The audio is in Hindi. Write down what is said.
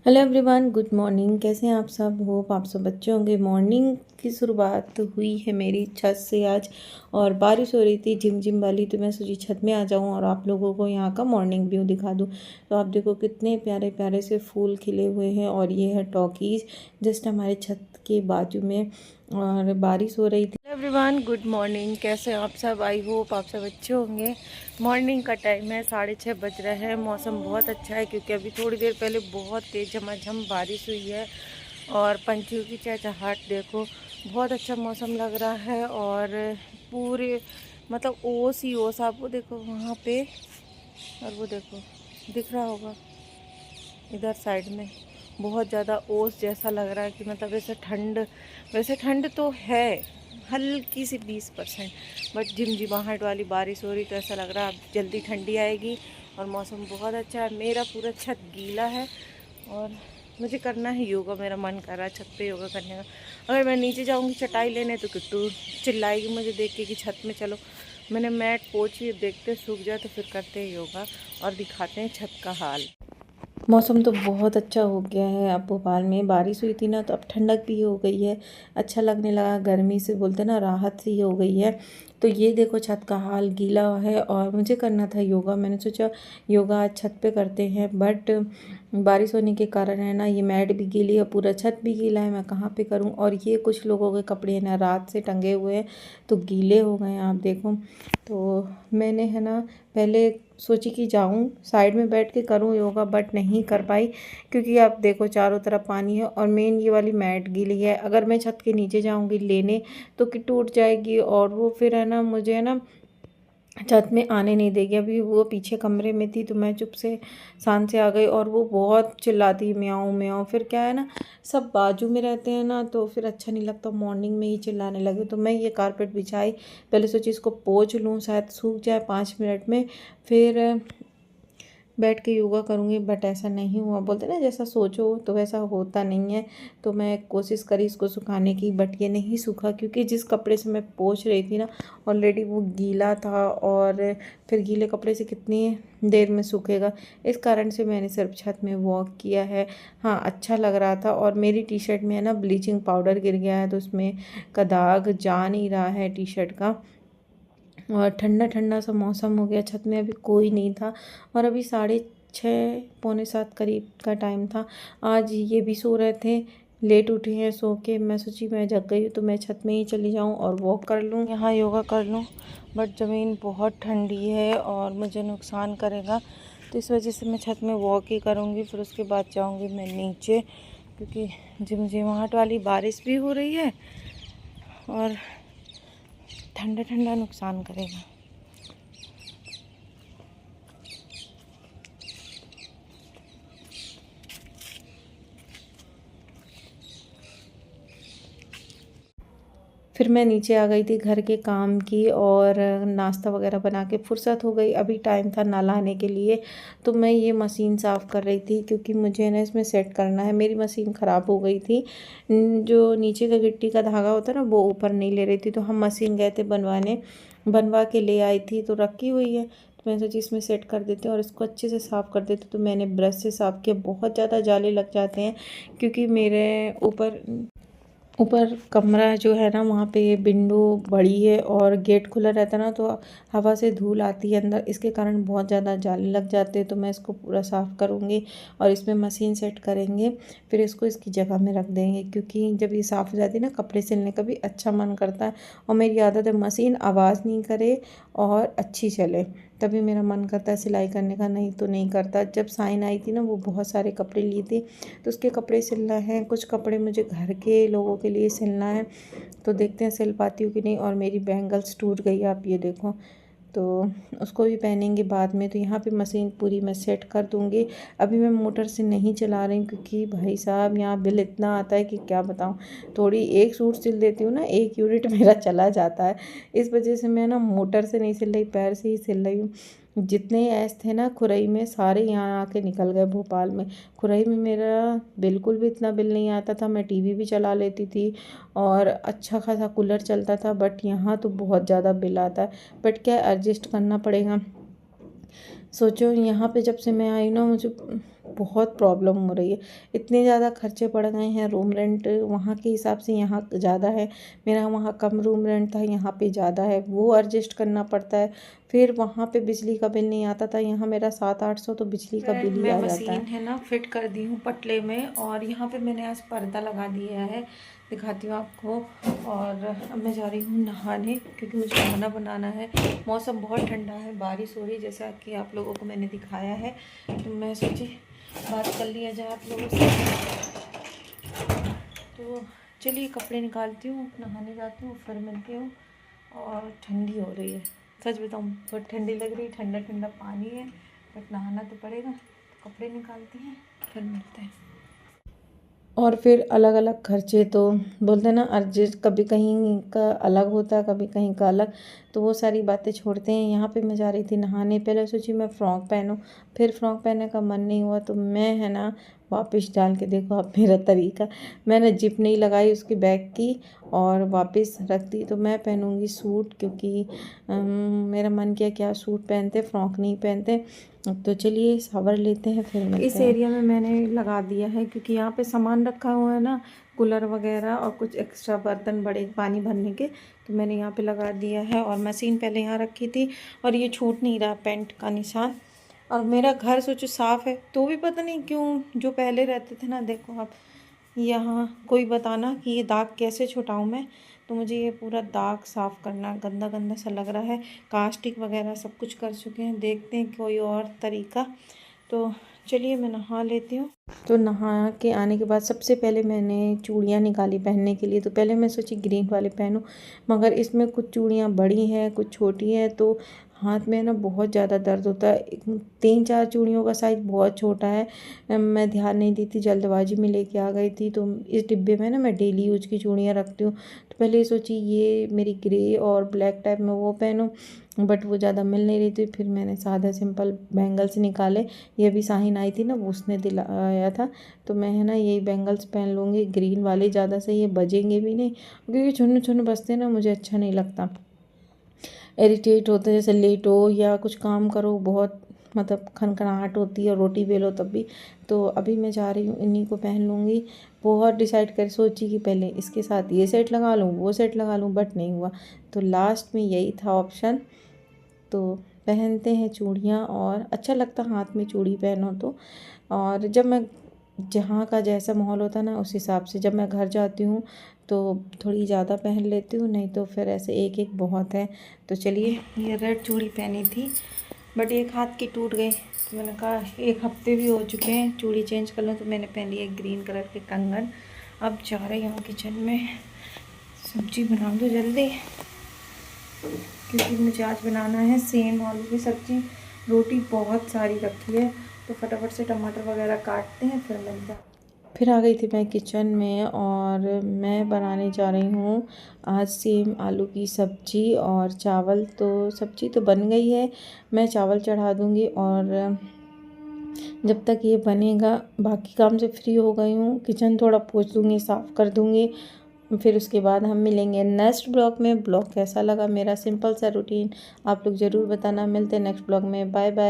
Hello everyone, good morning. कैसे हैं आप सब? होप आप सब अच्छे होंगे। मॉर्निंग की शुरुआत हुई है मेरी छत से आज, और बारिश हो रही थी झिम झिम वाली, तो मैं सोची छत में आ जाऊं और आप लोगों को यहाँ का मॉर्निंग व्यू दिखा दूं। तो आप देखो कितने प्यारे प्यारे से फूल खिले हुए हैं, और ये है टॉकीज जस्ट हमारे छत के बाजू में, और बारिश हो रही थी। Everyone, good morning. कैसे हैं आप सब? आई होप आप सब अच्छे होंगे। मॉर्निंग का टाइम है, 6:30 बज रहे हैं। मौसम बहुत अच्छा है क्योंकि अभी थोड़ी देर पहले बहुत तेज़ झमाझम बारिश हुई है, और पंछियों की चहचहाट देखो, बहुत अच्छा मौसम लग रहा है। और पूरे मतलब ओस ही ओस, आप वो देखो वहाँ पे, और वो देखो दिख रहा होगा इधर साइड में, बहुत ज़्यादा ओस जैसा लग रहा है कि मतलब वैसे ठंड तो है हल्की सी 20%, बट झिमझिमाहट वाली बारिश हो रही, तो ऐसा लग रहा है अब जल्दी ठंडी आएगी। और मौसम बहुत अच्छा है। मेरा पूरा छत गीला है और मुझे करना है योगा, मेरा मन कर रहा है छत पे योगा करने का। अगर मैं नीचे जाऊंगी चटाई लेने तो किट्टू चिल्लाएगी मुझे देख के कि छत में चलो। मैंने मैट पोंछी, देखते सूख जाए तो फिर करते हैं योगा और दिखाते हैं छत का हाल। मौसम तो बहुत अच्छा हो गया है। अब भोपाल में बारिश हुई थी ना, तो अब ठंडक भी हो गई है, अच्छा लगने लगा। गर्मी से बोलते ना राहत सी हो गई है। तो ये देखो छत का हाल गीला है, और मुझे करना था योगा। मैंने सोचा योगा आज छत पे करते हैं, बट बारिश होने के कारण है ना, ये मैट भी गीली है, पूरा छत भी गीला है, मैं कहाँ पे करूँ। और ये कुछ लोगों के कपड़े हैं ना रात से टंगे हुए हैं, तो गीले हो गए हैं आप देखो। तो मैंने है ना पहले सोची कि जाऊं साइड में बैठ के करूं योगा, बट नहीं कर पाई क्योंकि आप देखो चारों तरफ पानी है, और मेन ये वाली मैट गीली है। अगर मैं छत के नीचे जाऊंगी लेने तो कि टूट जाएगी, और वो फिर है ना मुझे है ना छत में आने नहीं देगी। अभी वो पीछे कमरे में थी तो मैं चुप से शांत से आ गई, और वो बहुत चिल्लाती म्याऊं म्याऊं। फिर क्या है ना, सब बाजू में रहते हैं ना, तो फिर अच्छा नहीं लगता। मॉर्निंग में ही चिल्लाने लगे, तो मैं ये कारपेट बिछाई। पहले सोची इसको पोंछ लूँ, शायद सूख जाए 5 मिनट में, फिर बैठ के योगा करूँगी। बट ऐसा नहीं हुआ, बोलते ना जैसा सोचो तो वैसा होता नहीं है। तो मैं कोशिश करी इसको सुखाने की, बट ये नहीं सूखा क्योंकि जिस कपड़े से मैं पोंछ रही थी ना ऑलरेडी वो गीला था, और फिर गीले कपड़े से कितनी देर में सूखेगा। इस कारण से मैंने सिर्फ छत में वॉक किया है। हाँ, अच्छा लग रहा था। और मेरी टी शर्ट में है ना ब्लीचिंग पाउडर गिर गया है, तो उसमें का दाग जा नहीं रहा है टी शर्ट का। और ठंडा ठंडा सा मौसम हो गया, छत में अभी कोई नहीं था, और अभी 6:30 पौने 7 करीब का टाइम था। आज ये भी सो रहे थे, लेट उठे हैं सो के। मैं सोची मैं जग गई तो मैं छत में ही चली जाऊं और वॉक कर लूं, यहाँ योगा कर लूं, बट ज़मीन बहुत ठंडी है और मुझे नुकसान करेगा, तो इस वजह से मैं छत में वॉक ही करूँगी। फिर उसके बाद जाऊँगी मैं नीचे, क्योंकि झिमझिमाहट वाली बारिश भी हो रही है और ठंडा ठंडा नुकसान करेगा। फिर मैं नीचे आ गई थी घर के काम की, और नाश्ता वगैरह बना के फुर्सत हो गई। अभी टाइम था नहलाने के लिए, तो मैं ये मशीन साफ़ कर रही थी क्योंकि मुझे ना इसमें सेट करना है। मेरी मशीन ख़राब हो गई थी, जो नीचे का गिट्टी का धागा होता है ना वो ऊपर नहीं ले रही थी, तो हम मशीन गए थे बनवाने, बनवा के ले आई थी, तो रखी हुई है। तो मैं सोची इसमें सेट कर देते हैं और इसको अच्छे से साफ़ कर देते। तो मैंने ब्रश से साफ़ किया, बहुत ज़्यादा जाले लग जाते हैं क्योंकि मेरे ऊपर ऊपर कमरा जो है ना वहाँ पे विंडो बड़ी है और गेट खुला रहता है ना, तो हवा से धूल आती है अंदर, इसके कारण बहुत ज़्यादा जाले लग जाते हैं। तो मैं इसको पूरा साफ़ करूँगी और इसमें मशीन सेट करेंगे, फिर इसको इसकी जगह में रख देंगे, क्योंकि जब ये साफ़ हो जाती है ना कपड़े सिलने का भी अच्छा मन करता है। और मेरी आदत है मशीन आवाज़ नहीं करे और अच्छी चले, तभी मेरा मन करता है सिलाई करने का, नहीं तो नहीं करता। जब साइन आई थी ना वो बहुत सारे कपड़े लिए थे, तो उसके कपड़े सिलना है, कुछ कपड़े मुझे घर के लोगों के लिए सिलना है, तो देखते हैं सिल पाती हूँ कि नहीं। और मेरी बैंगल्स टूट गई, आप ये देखो, तो उसको भी पहनेंगे बाद में। तो यहाँ पे मशीन पूरी मैं सेट कर दूँगी। अभी मैं मोटर से नहीं चला रही हूँ क्योंकि भाई साहब यहाँ बिल इतना आता है कि क्या बताऊँ। थोड़ी एक सूट सिल देती हूँ ना, 1 यूनिट मेरा चला जाता है। इस वजह से मैं ना मोटर से नहीं सिल रही, पैर से ही सिल रही हूँ। जितने ऐस थे ना खुरई में, सारे यहाँ आके निकल गए भोपाल में। खुरई में मेरा बिल्कुल भी इतना बिल नहीं आता था, मैं टीवी भी चला लेती थी और अच्छा खासा कूलर चलता था, बट यहाँ तो बहुत ज़्यादा बिल आता है। बट क्या एडजस्ट करना पड़ेगा। सोचो यहाँ पे जब से मैं आई ना, मुझे बहुत प्रॉब्लम हो रही है। इतने ज़्यादा खर्चे पड़ गए हैं, रूम रेंट वहाँ के हिसाब से यहाँ ज़्यादा है, मेरा वहाँ कम रूम रेंट था, यहाँ पे ज़्यादा है, वो एडजस्ट करना पड़ता है। फिर वहाँ पे बिजली का बिल नहीं आता था, यहाँ मेरा 700-800 तो बिजली का बिल ही आ जाता है। है ना फिट कर दी हूँ पटले में, और यहाँ पे मैंने आज पर्दा लगा दिया है, दिखाती हूँ आपको। और अब मैं जा रही हूँ नहाने, क्योंकि मुझे खाना बनाना है। मौसम बहुत ठंडा है, बारिश हो रही जैसा कि आप लोगों को मैंने दिखाया है, तो मैं सोची बात कर लिया जाए आप लोगों से। तो चलिए कपड़े निकालती हूँ, नहाने जाती हूँ, फिर मिलती हूँ। और ठंडी हो रही है, सच बताऊँ बहुत ठंडी लग रही है, ठंडा ठंडा पानी है, बट नहाना तो पड़ेगा। तो कपड़े निकालती हैं, फिर मिलते हैं। और फिर अलग अलग खर्चे तो बोलते हैं ना, अर्जेंट कभी कहीं का अलग होता है, कभी कहीं का अलग, तो वो सारी बातें छोड़ते हैं। यहाँ पे मैं जा रही थी नहाने, पहले सोची मैं फ़्रॉक पहनूं, फिर फ़्रॉक पहनने का मन नहीं हुआ, तो मैं है ना वापस डाल के देखो आप मेरा तरीका, मैंने जिप नहीं लगाई उसकी बैग की और वापस रख दी। तो मैं पहनूंगी सूट, क्योंकि मेरा मन किया क्या सूट पहनते, फ़्रॉक नहीं पहनते। तो चलिए सावर लेते हैं, फिर मिलते हैं। इस एरिया में मैंने लगा दिया है, क्योंकि यहाँ पे सामान रखा हुआ है ना, कूलर वगैरह और कुछ एक्स्ट्रा बर्तन बड़े पानी भरने के, तो मैंने यहाँ पे लगा दिया है। और मशीन पहले यहाँ रखी थी, और ये छूट नहीं रहा पेंट का निशान। और मेरा घर सोचो साफ़ है, तो भी पता नहीं क्यों जो पहले रहते थे ना, देखो आप यहाँ, कोई बताना कि ये दाग कैसे छुटाऊँ मैं। तो मुझे ये पूरा दाग साफ़ करना, गंदा गंदा सा लग रहा है। कास्टिक वगैरह सब कुछ कर चुके हैं, देखते हैं कोई और तरीका। तो चलिए मैं नहा लेती हूँ। तो नहा के आने के बाद सबसे पहले मैंने चूड़ियाँ निकाली पहनने के लिए। तो पहले मैं सोची ग्रीन वाले पहनूँ, मगर इसमें कुछ चूड़ियाँ बड़ी हैं, कुछ छोटी हैं, तो हाथ में ना बहुत ज़्यादा दर्द होता है। 3-4 चूड़ियों का साइज़ बहुत छोटा है, मैं ध्यान नहीं दी थी, जल्दबाजी में लेके आ गई थी। तो इस डिब्बे में ना मैं डेली यूज की चूड़ियाँ रखती हूँ, तो पहले सोची ये मेरी ग्रे और ब्लैक टाइप में वो पहनूँ, बट वो ज़्यादा मिल नहीं रही थी। फिर मैंने सादा सिंपल बैंगल्स निकाले, ये भी साहिन आई थी ना, वो उसने दिलाया था, तो मैं है ना यही बैंगल्स पहन लूँगी, ग्रीन वाले ज़्यादा सही है, बजेंगे भी नहीं, क्योंकि छुन्न छुन्न बजते ना मुझे अच्छा नहीं लगता, इरिटेट होता है। जैसे लेटो या कुछ काम करो, बहुत मतलब खनखनाहट होती है, रोटी बेलो तब भी। तो अभी मैं जा रही हूँ, इन्हीं को पहन लूँगी। बहुत डिसाइड कर सोची कि पहले इसके साथ ये सेट लगा लूँ, वो सेट लगा लूँ, बट नहीं हुआ, तो लास्ट में यही था ऑप्शन। तो पहनते हैं चूड़ियाँ, और अच्छा लगता हाथ में चूड़ी पहनो तो। और जब मैं जहाँ का जैसा माहौल होता है ना, उस हिसाब से जब मैं घर जाती हूँ तो थोड़ी ज़्यादा पहन लेती हूँ, नहीं तो फिर ऐसे एक एक बहुत है। तो चलिए, ये रेड चूड़ी पहनी थी, बट एक हाथ की टूट गई, तो मैंने कहा 1 हफ्ते भी हो चुके हैं, चूड़ी चेंज कर लूँ, तो मैंने पहन लिया ग्रीन कलर के कंगन। अब जा रही हूँ किचन में, सब्जी बना दो जल्दी, क्योंकि मुझे आज बनाना है सेम आलू की सब्ज़ी। रोटी बहुत सारी रखी है, तो फटाफट से टमाटर वगैरह काटते हैं, फिर मिलते हैं। फिर आ गई थी मैं किचन में, और मैं बनाने जा रही हूँ आज सेम आलू की सब्ज़ी और चावल। तो सब्ज़ी तो बन गई है, मैं चावल चढ़ा दूँगी, और जब तक ये बनेगा बाकी काम से फ्री हो गई हूँ, किचन थोड़ा पोंछ दूँगी, साफ़ कर दूँगी। फिर उसके बाद हम मिलेंगे नेक्स्ट ब्लॉग में। ब्लॉग कैसा लगा मेरा सिंपल सा रूटीन, आप लोग ज़रूर बताना। मिलते हैं नेक्स्ट ब्लॉग में, बाय बाय।